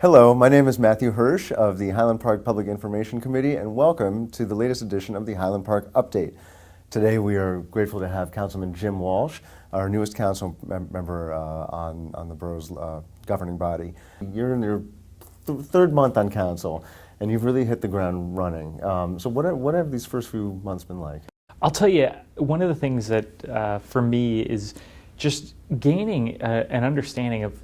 Hello, my name is Matthew Hirsch of the Highland Park Public Information Committee, and welcome to the latest edition of the Highland Park Update. Today we are grateful to have Councilman Jim Walsh, our newest council member on the borough's governing body. You're in your third month on council, and you've really hit the ground running. So what have these first few months been like? I'll tell you, one of the things that for me is just gaining an understanding of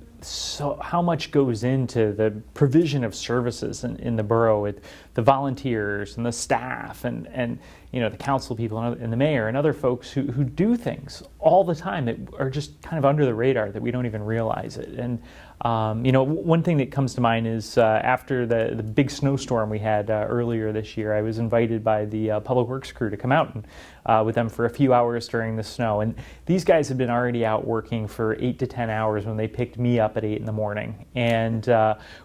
how much goes into the provision of services in the borough, with the volunteers and the staff and the council people and the mayor and other folks who do things all the time that are just kind of under the radar that we don't even realize it. And one thing that comes to mind is after the big snowstorm we had earlier this year, I was invited by the Public Works crew to come out and with them for a few hours during the snow. And these guys had been already out working for 8 to 10 hours when they picked me up at 8 in the morning, and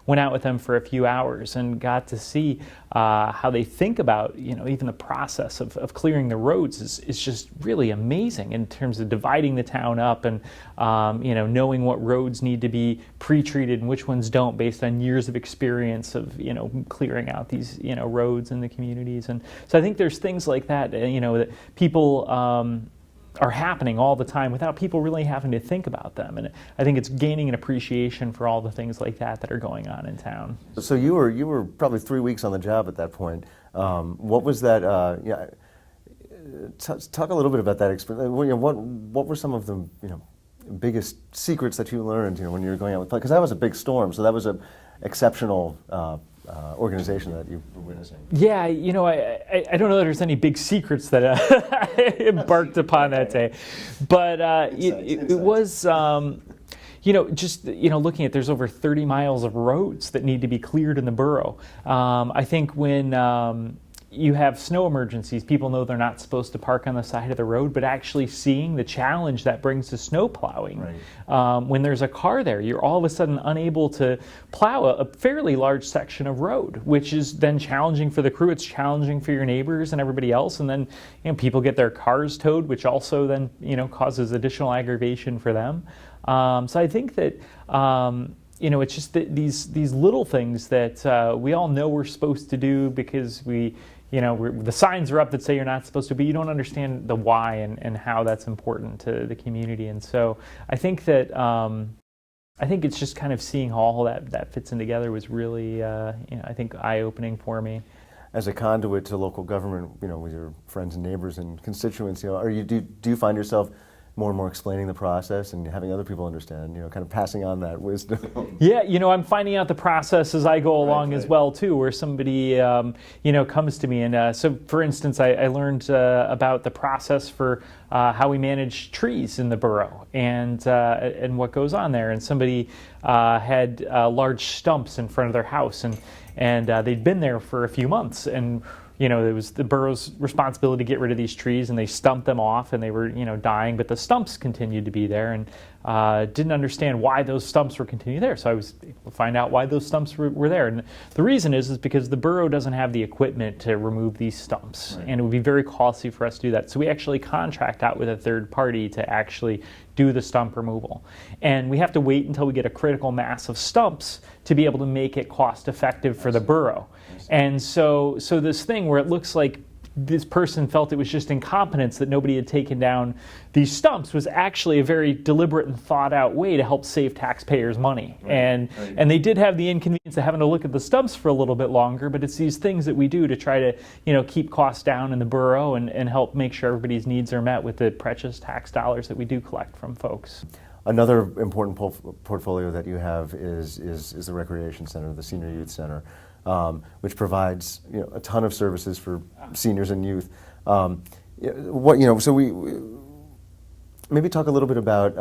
went out with them for a few hours and got to see how they think about, even the process of clearing the roads is just really amazing in terms of dividing the town up and, knowing what roads need to be pre-treated and which ones don't based on years of experience of, clearing out these, roads in the communities. And so I think there's things like that, that people are happening all the time without people really having to think about them. And I think it's gaining an appreciation for all the things like that are going on in town. So you were probably 3 weeks on the job at that point. What was that? Talk a little bit about that experience. What were some of the biggest secrets that you learned when you were going out with? Because that was a big storm, so that was an exceptional organization that you were witnessing. Yeah, I don't know that there's any big secrets that I embarked upon that day, but it was, looking at, there's over 30 miles of roads that need to be cleared in the borough. I think when you have snow emergencies, people know they're not supposed to park on the side of the road, but actually seeing the challenge that brings to snow plowing. Right. When there's a car there, you're all of a sudden unable to plow a fairly large section of road, which is then challenging for the crew. It's challenging for your neighbors and everybody else. And then people get their cars towed, which also then causes additional aggravation for them. So I think that it's just these little things that we all know we're supposed to do because the signs are up that say you're not supposed to, but you don't understand the why and how that's important to the community. And so I think that I think it's just kind of seeing how all that fits in together was really I think eye-opening for me. As a conduit to local government, with your friends and neighbors and constituents, do you find yourself more and more explaining the process and having other people understand, kind of passing on that wisdom? Yeah, I'm finding out the process as I go along as well, too, where somebody, comes to me. And so, for instance, I learned about the process for how we manage trees in the borough and what goes on there. And somebody had large stumps in front of their house, and they'd been there for a few months. And it was the borough's responsibility to get rid of these trees, and they stumped them off, and they were, dying, but the stumps continued to be there, and didn't understand why those stumps were continuing there. So I was able to find out why those stumps were there. And the reason is because the borough doesn't have the equipment to remove these stumps, right. And it would be very costly for us to do that. So we actually contract out with a third party to actually do the stump removal. And we have to wait until we get a critical mass of stumps to be able to make it cost effective for the borough. And so this thing where it looks like this person felt it was just incompetence that nobody had taken down these stumps was actually a very deliberate and thought out way to help save taxpayers money. Right. And they did have the inconvenience of having to look at the stumps for a little bit longer, but it's these things that we do to try to keep costs down in the borough and help make sure everybody's needs are met with the precious tax dollars that we do collect from folks. Another important portfolio that you have is the Recreation Center, the Senior Youth Center, which provides a ton of services for seniors and youth. So we maybe talk a little bit about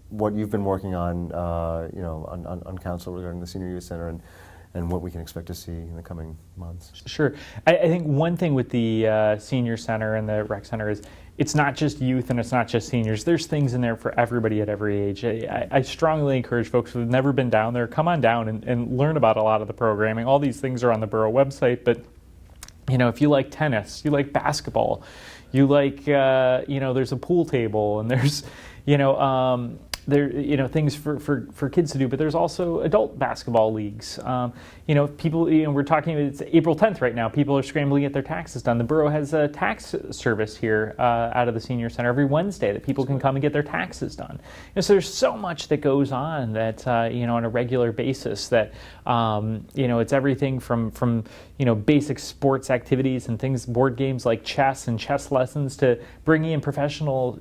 what you've been working on on council regarding the Senior Youth Center and what we can expect to see in the coming months. Sure. I think one thing with the Senior Center and the Rec Center is it's not just youth and it's not just seniors. There's things in there for everybody at every age. I strongly encourage folks who've never been down there, come on down and learn about a lot of the programming. All these things are on the borough website, but if you like tennis, you like basketball, you like, there's a pool table and there's, there, things for kids to do, but there's also adult basketball leagues. People, we're talking, it's April 10th right now. People are scrambling to get their taxes done. The borough has a tax service here out of the senior center every Wednesday that people can come and get their taxes done. So there's so much that goes on that, on a regular basis that, it's everything from basic sports activities and things, board games like chess and chess lessons, to bringing in professionals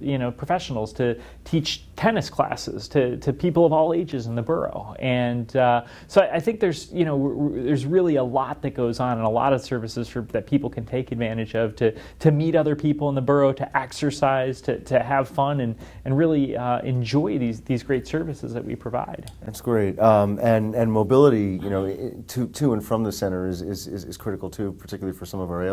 to teach tennis classes to people of all ages in the borough. And so I think there's really a lot that goes on and a lot of services that people can take advantage of to meet other people in the borough, to exercise, to have fun and really enjoy these great services that we provide. That's great. And mobility, to and from the center is critical too, particularly for some of our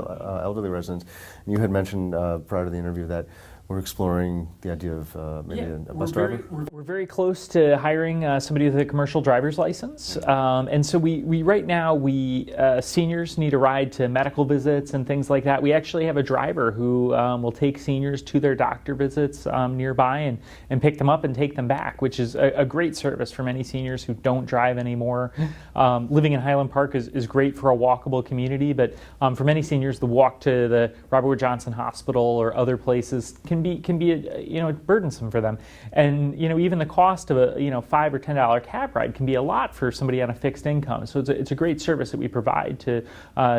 elderly residents. And you had mentioned prior to the interview that we're exploring the idea of maybe a bus driver. We're very close to hiring somebody with a commercial driver's license, and so we right now seniors need a ride to medical visits and things like that. We actually have a driver who will take seniors to their doctor visits nearby and pick them up and take them back, which is a great service for many seniors who don't drive anymore. Living in Highland Park is great for a walkable community, but for many seniors, the walk to the Robert Wood Johnson Hospital or other places can be burdensome for them, and even the cost of a $5 or $10 cab ride can be a lot for somebody on a fixed income. So it's a great service that we provide to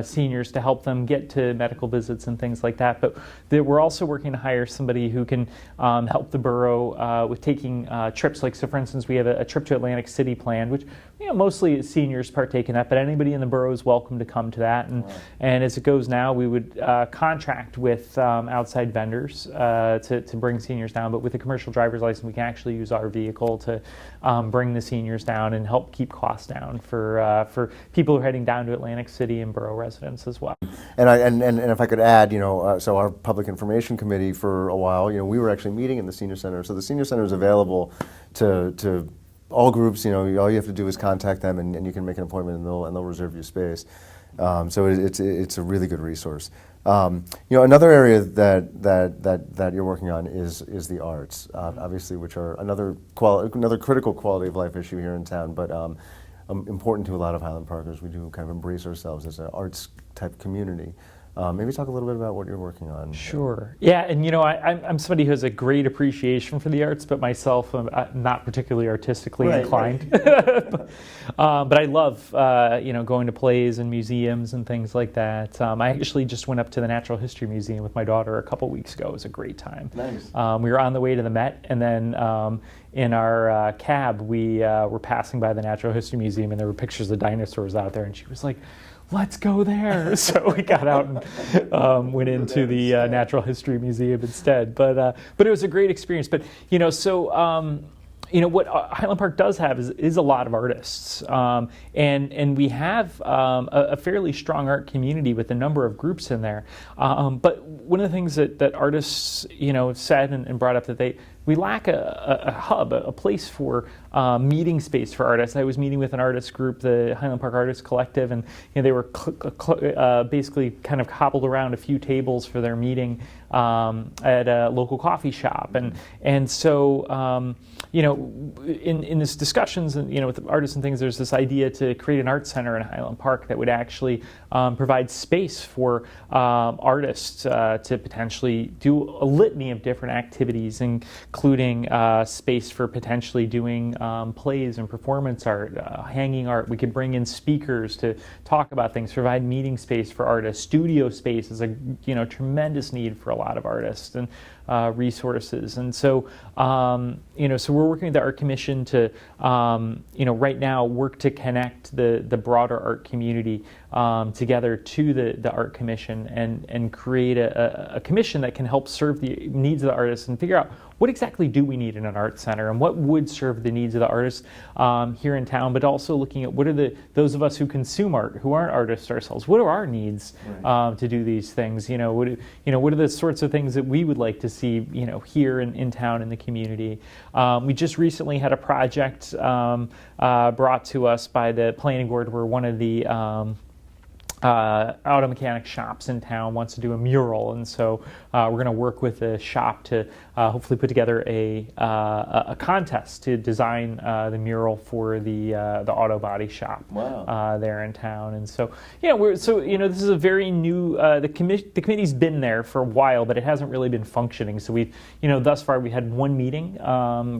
seniors to help them get to medical visits and things like that. But we're also working to hire somebody who can help the borough with taking trips. Like, so for instance, we have a trip to Atlantic City planned, which mostly seniors partake in that, but anybody in the borough is welcome to come to that. And as it goes now, we would contract with outside vendors to bring seniors down, but with a commercial driver's license, we can actually use our vehicle to bring the seniors down and help keep costs down for people who are heading down to Atlantic City and borough residents as well. And if I could add, so our public information committee for a while, we were actually meeting in the senior center. So the senior center is available to all groups. All you have to do is contact them, and you can make an appointment, and they'll reserve you space. So it's a really good resource. Another area that you're working on is the arts, obviously, which are another critical quality of life issue here in town, but important to a lot of Highland Parkers. We do kind of embrace ourselves as an arts type community. Maybe talk a little bit about what you're working on. Sure. Yeah, and I'm somebody who has a great appreciation for the arts, but myself, I'm not particularly artistically inclined. Right. But I love, going to plays and museums and things like that. I actually just went up to the Natural History Museum with my daughter a couple weeks ago. It was a great time. Nice. We were on the way to the Met, and then in our cab, we were passing by the Natural History Museum, and there were pictures of dinosaurs out there, and she was like, "Let's go there." So we got out and went into the Natural History Museum instead. But it was a great experience. But what Highland Park does have is a lot of artists, and we have a fairly strong art community with a number of groups in there. But one of the things that artists said and brought up that we lack a hub, a place for meeting space for artists. I was meeting with an artist group, the Highland Park Artists Collective, and they were basically kind of cobbled around a few tables for their meeting at a local coffee shop. And so, in this discussions and with the artists and things, there's this idea to create an art center in Highland Park that would actually provide space for artists to potentially do a litany of different activities, including space for potentially doing plays and performance art, hanging art. We could bring in speakers to talk about things, provide meeting space for artists. Studio space is a tremendous need for a lot of artists and resources. And so, so we're working with the Art Commission to, right now work to connect the broader art community together to the Art Commission and create a commission that can help serve the needs of the artists and figure out what exactly do we need in an art center and what would serve the needs of the artists here in town, but also looking at what are those of us who consume art, who aren't artists ourselves, what are our needs to do these things? What are the sorts of things that we would like to see here in town in the community? We just recently had a project brought to us by the planning board where one of the auto mechanic shops in town wants to do a mural, and so we're going to work with the shop to hopefully put together a contest to design the mural for the auto body shop. Wow. There in town. And so this is a very new the committee's been there for a while, but it hasn't really been functioning. So we've thus far we had one meeting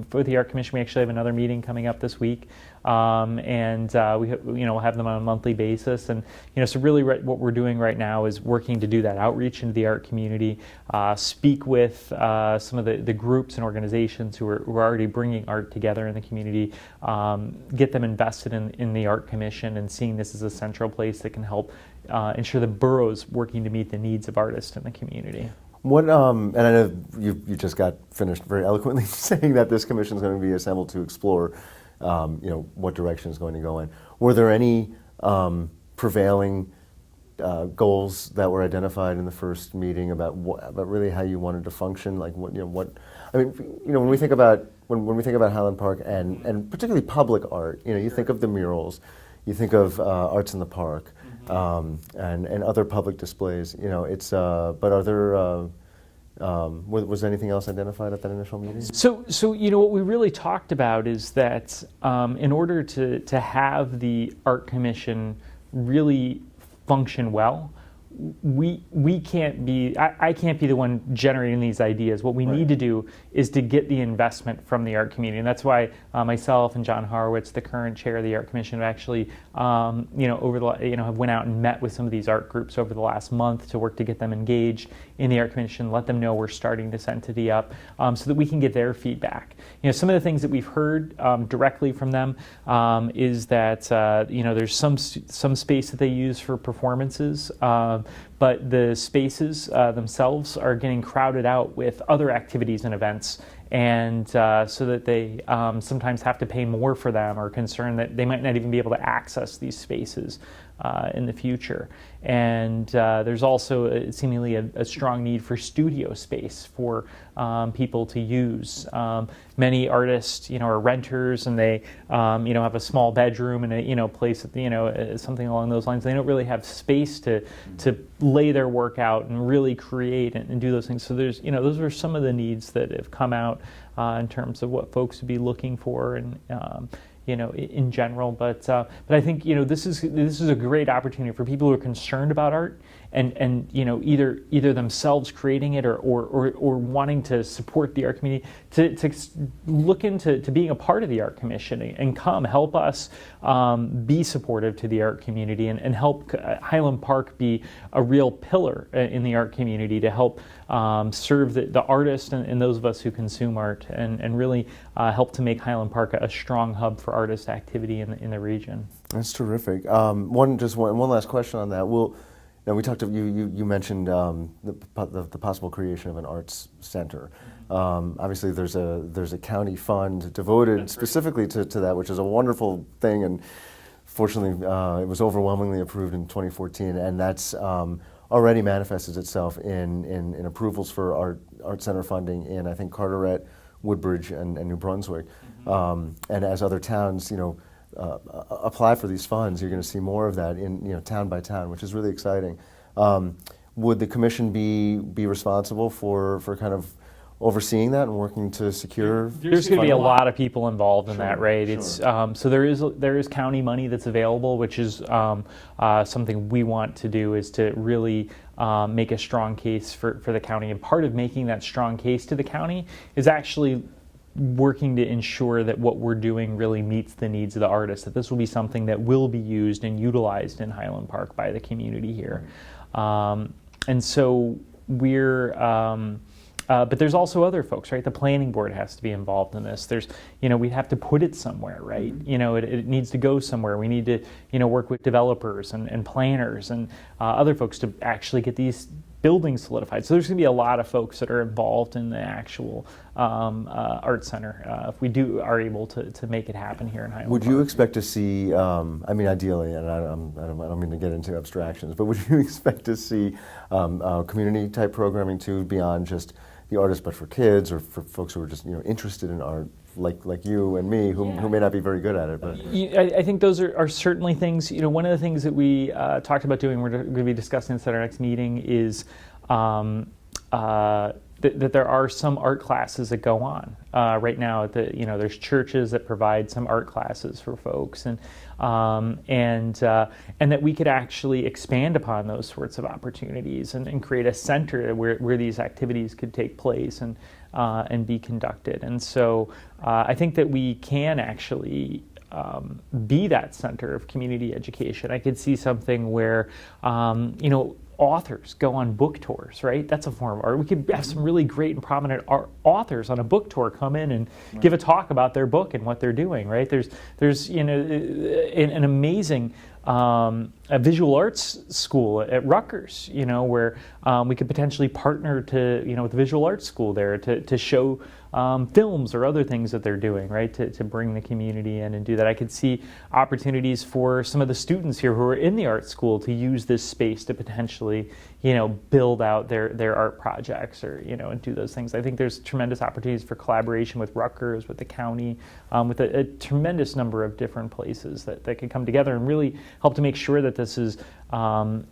for the Art Commission. We actually have another meeting coming up this week. We'll have them on a monthly basis, and so really what we're doing right now is working to do that outreach into the art community, speak with some of the groups and organizations who are already bringing art together in the community, get them invested in the Art Commission, and seeing this as a central place that can help ensure the borough's working to meet the needs of artists in the community. What and I know you just got finished very eloquently saying that this commission is going to be assembled to explore what direction is going to go in. Were there any prevailing goals that were identified in the first meeting about really how you wanted to function? Like when we think about Highland Park and particularly public art, you think of the murals, you think of Arts in the Park, and other public displays. But are there was anything else identified at that initial meeting? So what we really talked about is that in order to have the Art Commission really function well, we can't be, I can't be the one generating these ideas. What we need to do is to get the investment from the art community, and that's why myself and John Horowitz, the current chair of the Art Commission, have actually have went out and met with some of these art groups over the last month to work to get them engaged in the Art Commission, let them know we're starting this entity up, so that we can get their feedback. Some of the things that we've heard directly from them is that there's some space that they use for performances, but the spaces themselves are getting crowded out with other activities and events, and so that they sometimes have to pay more for them, or concerned that they might not even be able to access these spaces in the future. And there's also seemingly a strong need for studio space for people to use. Many artists, are renters, and they, have a small bedroom and a place, something along those lines. They don't really have space to lay their work out and really create and do those things. So there's, those are some of the needs that have come out in terms of what folks would be looking for, and in general, but I think this is a great opportunity for people who are concerned about art, and either themselves creating it or wanting to support the art community, to look into being a part of the Art Commission and come help us be supportive to the art community, and help Highland Park be a real pillar in the art community, to help serve the artists and those of us who consume art, and really help to make Highland Park a strong hub for artist activity in the region. That's terrific. One last question on that. We talked. You mentioned the possible creation of an arts center. Obviously, there's a county fund devoted specifically to that, which is a wonderful thing. And fortunately, it was overwhelmingly approved in 2014, and that's already manifested itself in approvals for art center funding in, I think, Carteret, Woodbridge, and New Brunswick. And as other towns, apply for these funds, you're going to see more of that in town by town, which is really exciting. Would the commission be responsible for kind of overseeing that and working to secure? There's going to be a lot of people involved in that, right? It's so there is county money that's available, which is something we want to do, is to really make a strong case for the county. And part of making that strong case to the county is actually working to ensure that what we're doing really meets the needs of the artists, that this will be something that will be used and utilized in Highland Park by the community here. And so we're, but there's also other folks, right? The planning board has to be involved in this. There's, we have to put it somewhere, right? It needs to go somewhere. We need to, work with developers and planners and other folks to actually get these buildings solidified. So there's going to be a lot of folks that are involved in the actual art center if we are able to make it happen here in Highland Would Park. you expect to see, ideally, and I don't mean to get into abstractions, but would you expect to see community type programming too, beyond just the artists, but for kids or for folks who are just interested in art like you and me who may not be very good at it. But I think those are certainly things. One of the things that we talked about doing, we're going to be discussing this at our next meeting, is that there are some art classes that go on right now. There's churches that provide some art classes for folks, and that we could actually expand upon those sorts of opportunities and create a center where these activities could take place and be conducted. And so I think that we can actually be that center of community education. I could see something where authors go on book tours, right? That's a form of art. We could have some really great and prominent authors on a book tour come in and give a talk about their book and what they're doing, right? There's an amazing a visual arts school at Rutgers, where we could potentially partner with the visual arts school there to show films or other things that they're doing, right? To bring the community in and do that. I could see opportunities for some of the students here who are in the art school to use this space to potentially, build out their art projects or, and do those things. I think there's tremendous opportunities for collaboration with Rutgers, with the county, with a tremendous number of different places that could come together and really help to make sure that this is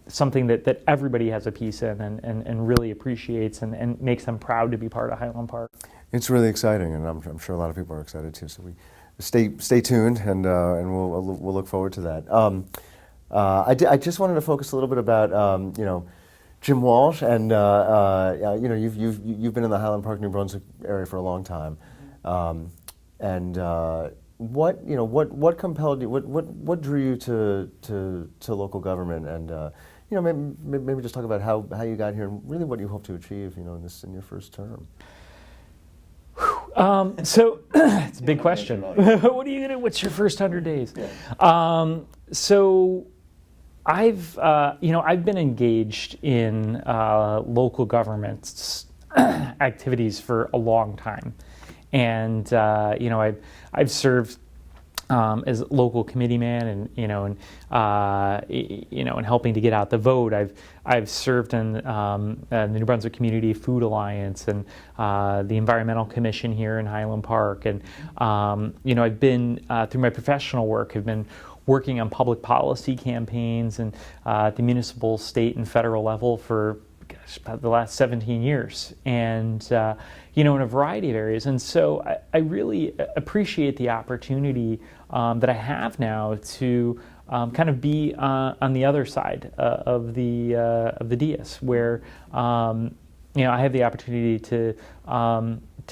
something that everybody has a piece in and really appreciates and makes them proud to be part of Highland Park. it's really exciting, and I'm sure a lot of people are excited too. So we stay tuned, and we'll look forward to that. I just wanted to focus a little bit about Jim Walsh, and you've been in the Highland Park, New Brunswick area for a long time, what compelled you? What drew you to local government, and maybe just talk about how you got here and really what you hope to achieve in your first term. So it's a big question. What are you gonna? What's your first 100 days? Yeah. So I've been engaged in local government activities for a long time, and I've served as local committee man, and helping to get out the vote. I've served in the New Brunswick Community Food Alliance and the Environmental Commission here in Highland Park, and I've been through my professional work have been working on public policy campaigns and at the municipal, state, and federal level for about the last 17 years, and in a variety of areas. And so I really appreciate the opportunity that I have now to kind of be on the other side of the dais, where I have the opportunity to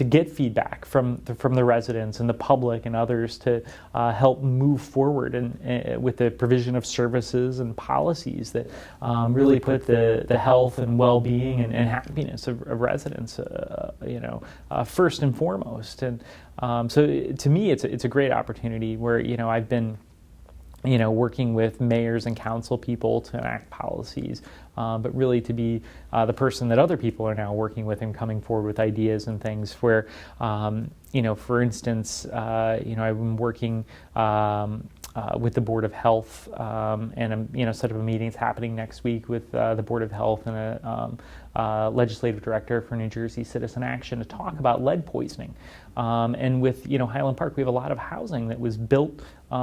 get feedback from the residents and the public and others to help move forward and with the provision of services and policies that really put the health and well-being and happiness of residents first and foremost. And so to me it's a great opportunity where I've been working with mayors and council people to enact policies, but really to be the person that other people are now working with and coming forward with ideas and things where, for instance, I've been working with the Board of Health, and set up a meetings happening next week with the Board of Health and a legislative director for New Jersey Citizen Action to talk about lead poisoning. And with Highland Park, we have a lot of housing that was built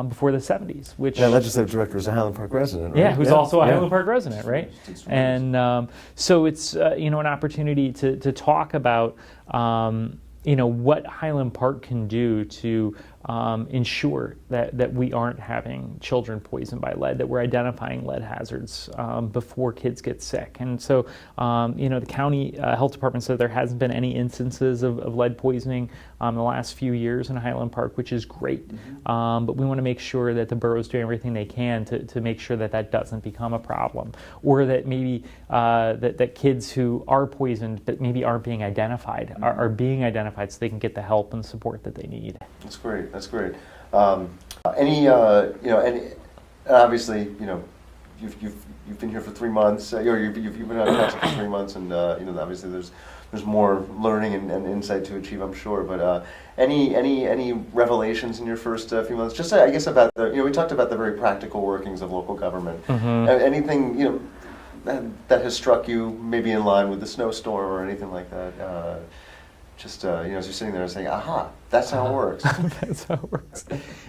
before the 70s, which legislative director is a Highland Park resident, right? Yeah, who's also a Highland Park resident, right? And so it's an opportunity to talk about what Highland Park can do to ensure that we aren't having children poisoned by lead, that we're identifying lead hazards before kids get sick. And so, the county health department said there hasn't been any instances of lead poisoning in the last few years in Highland Park, which is great. Mm-hmm. But we want to make sure that the borough's doing everything they can to make sure that doesn't become a problem, or that maybe that kids who are poisoned but maybe aren't being identified are being identified so they can get the help and support that they need. That's great. That's great. Any obviously, you've been here for 3 months. You've been on council for 3 months, and obviously there's more learning and insight to achieve, I'm sure. But any revelations in your first few months? Just I guess about we talked about the very practical workings of local government. Mm-hmm. Anything that has struck you maybe in line with the snowstorm or anything like that? just you know, as you're sitting there and saying, aha, that's how it works. That's how it works.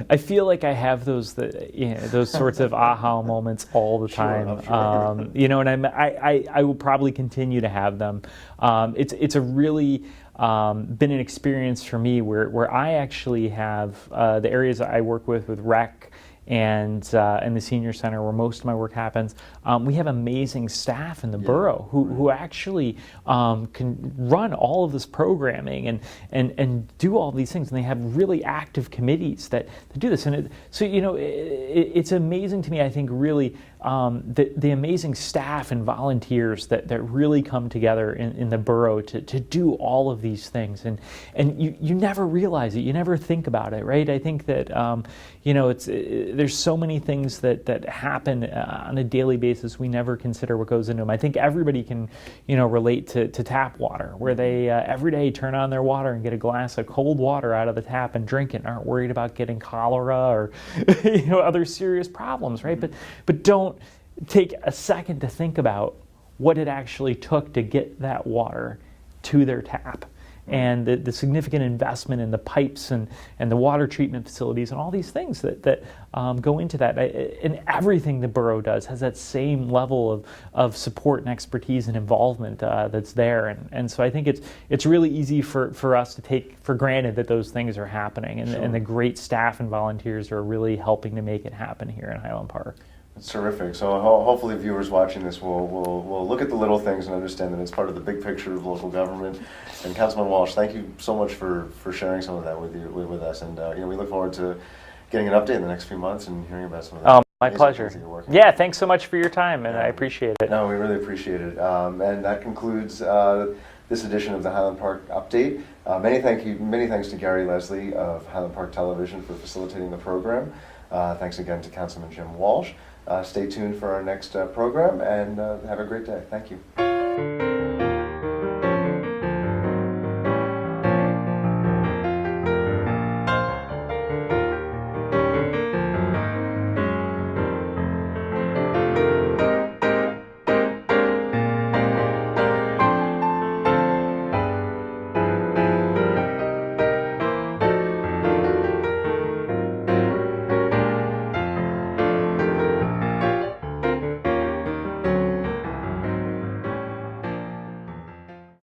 I feel like I have those those sorts of aha moments all the time. Sure, I'm sure. You know, and I will probably continue to have them. It's a really been an experience for me where I actually have the areas that I work with rec and the senior center where most of my work happens. We have amazing staff in the borough who actually can run all of this programming and do all these things, and they have really active committees that do this. And so you know, it's amazing to me. I think really the amazing staff and volunteers that really come together in the borough to do all of these things, and you never realize it, you never think about it, right? I think that you know, there's so many things that happen on a daily basis, we never consider what goes into them. I think everybody can, you know, relate to tap water, where they every day turn on their water and get a glass of cold water out of the tap and drink it, and aren't worried about getting cholera or you know, other serious problems, right? But don't take a second to think about what it actually took to get that water to their tap, and the significant investment in the pipes and the water treatment facilities and all these things that go into that. And everything the borough does has that same level of support and expertise and involvement that's there. And so I think it's really easy for us to take for granted that those things are happening, and, Sure. and the great staff and volunteers are really helping to make it happen here in Highland Park. That's terrific. So hopefully viewers watching this will look at the little things and understand that it's part of the big picture of local government. And Councilman Walsh, thank you so much for sharing some of that with us. And you know, we look forward to getting an update in the next few months and hearing about some of the My amazing pleasure. things that you're working Yeah, thanks so much for your time, and I appreciate it. No, we really appreciate it. And that concludes this edition of the Highland Park Update. Many thanks to Gary Leslie of Highland Park Television for facilitating the program. Thanks again to Councilman Jim Walsh. Stay tuned for our next program, and have a great day. Thank you.